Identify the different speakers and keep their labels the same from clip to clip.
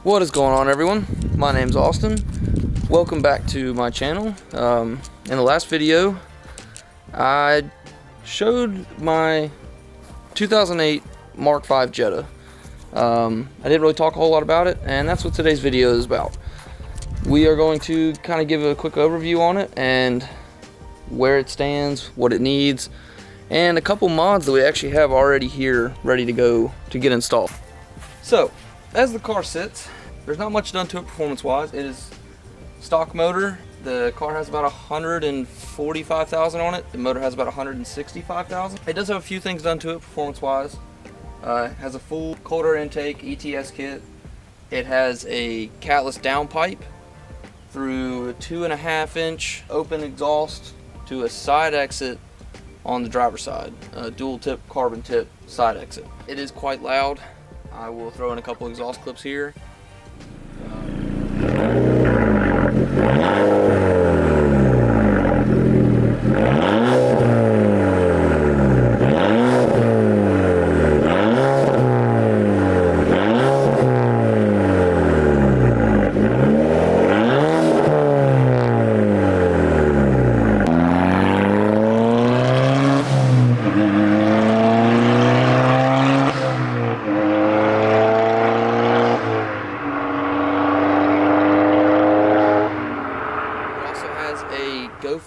Speaker 1: What is going on, everyone? My name's Austin. Welcome back to my channel. In the last video I showed my 2008 Mark V Jetta. I didn't really talk a whole lot about it, and that's what today's video is about. We are going to kind of give a quick overview on it and where it stands, what it needs, and a couple mods that we actually have already here ready to go to get installed. So, as the car sits, there's not much done to it performance-wise. It is stock motor. The car has about 145,000 on it. The motor has about 165,000. It does have a few things done to it performance-wise. It has a full cold air intake ETS kit. It has a catless downpipe through a 2.5-inch open exhaust to a side exit on the driver's side, a dual tip carbon tip side exit. It is quite loud. I will throw in a couple exhaust clips here.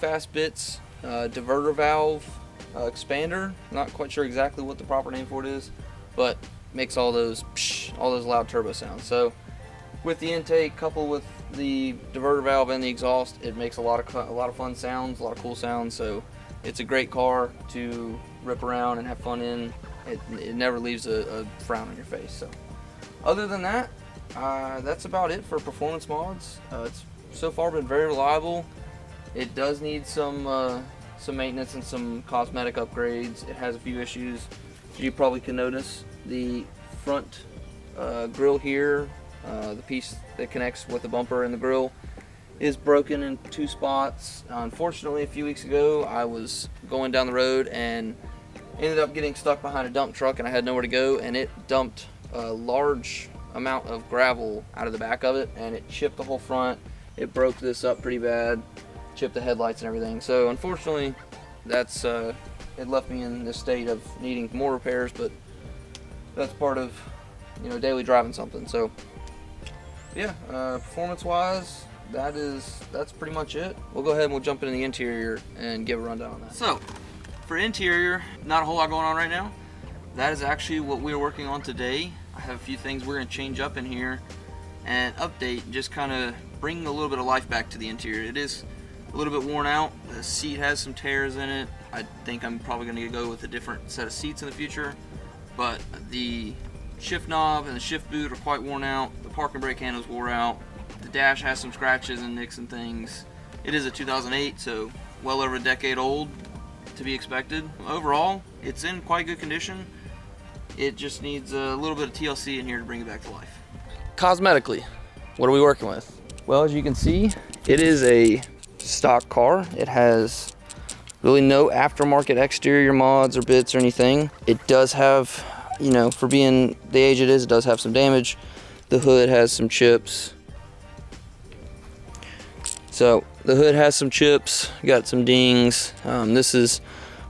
Speaker 1: Fast bits diverter valve expander. Not quite sure exactly what the proper name for it is, but makes all those loud turbo sounds. So with the intake coupled with the diverter valve and the exhaust, it makes a lot of fun sounds, a lot of cool sounds. So it's a great car to rip around and have fun in. It never leaves a frown on your face. So other than that, that's about it for performance mods. It's so far been very reliable. It does need some maintenance and some cosmetic upgrades. It has a few issues. You probably can notice the front grill here, the piece that connects with the bumper and the grill, is broken in 2 spots. Unfortunately, a few weeks ago, I was going down the road and ended up getting stuck behind a dump truck, and I had nowhere to go, and it dumped a large amount of gravel out of the back of it, and it chipped the whole front. It broke this up pretty bad. Chipped the headlights and everything. So unfortunately, that's it left me in this state of needing more repairs, but that's part of, you know, daily driving something. So yeah, performance wise, that's pretty much it. We'll go ahead and we'll jump into the interior and give a rundown on that. So for interior, not a whole lot going on right now. That is actually what we're working on today. I have a few things we're going to change up in here and update, just kind of bring a little bit of life back to the interior. It is a little bit worn out. The seat has some tears in it. I think I'm probably going to go with a different set of seats in the future, but the shift knob and the shift boot are quite worn out. The park and brake handles wore out. The dash has some scratches and nicks and things. It is a 2008, so well over a decade old, to be expected. Overall, it's in quite good condition. It just needs a little bit of TLC in here to bring it back to life. Cosmetically, what are we working with? Well, as you can see, it is a stock car. It has really no aftermarket exterior mods or bits or anything. It does have, you know, for being the age it is, it does have some damage. The hood has some chips. So the hood has some chips, got some dings. This is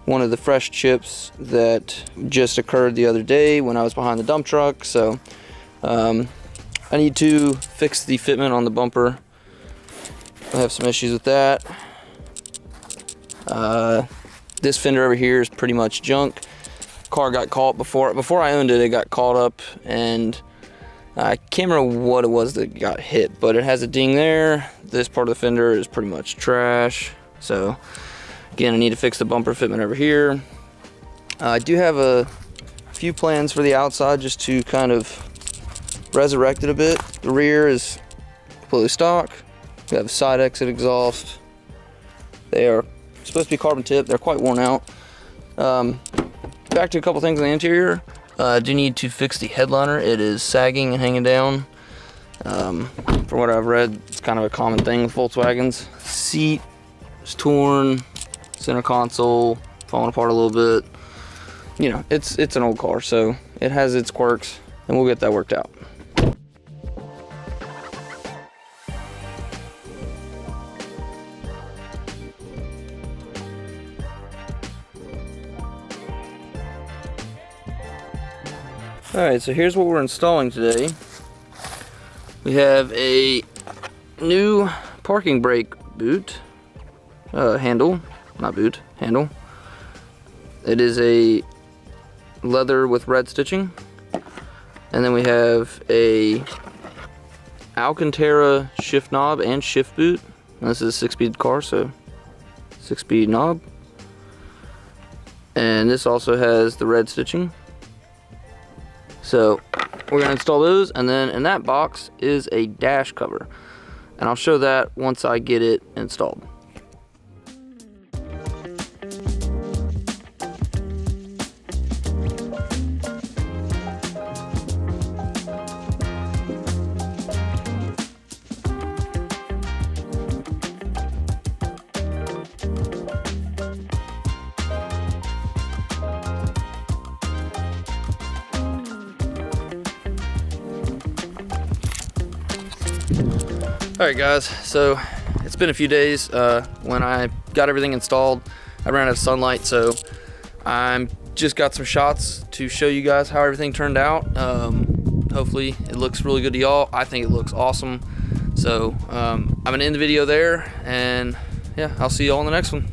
Speaker 1: one of the fresh chips that just occurred the other day when I was behind the dump truck. So I need to fix the fitment on the bumper. I have some issues with that. This fender over here is pretty much junk. Car got caught before I owned it. It got caught up, and I can't remember what it was that got hit, but it has a ding there. This part of the fender is pretty much trash. So again, I need to fix the bumper fitment over here. I do have a few plans for the outside, just to kind of resurrect it a bit. The rear is completely stock. We have a side exit exhaust. They are supposed to be carbon tip. They're quite worn out. Back to a couple things on the interior. I do need to fix the headliner. It is sagging and hanging down. From what I've read, it's kind of a common thing with Volkswagens. Seat is torn. Center console falling apart a little bit. You know, it's an old car, so it has its quirks, and we'll get that worked out. Alright, so here's what we're installing today. We have a new parking brake boot, handle, not boot, handle. It is a leather with red stitching. And then we have a Alcantara shift knob and shift boot. And this is a 6-speed car, so 6-speed knob. And this also has the red stitching. So we're gonna install those, and then in that box is a dash cover. And I'll show that once I get it installed. Alright guys, so it's been a few days when I got everything installed. I ran out of sunlight, so I just got some shots to show you guys how everything turned out. Hopefully it looks really good to y'all. I think it looks awesome. So I'm gonna end the video there, and yeah, I'll see y'all in the next one.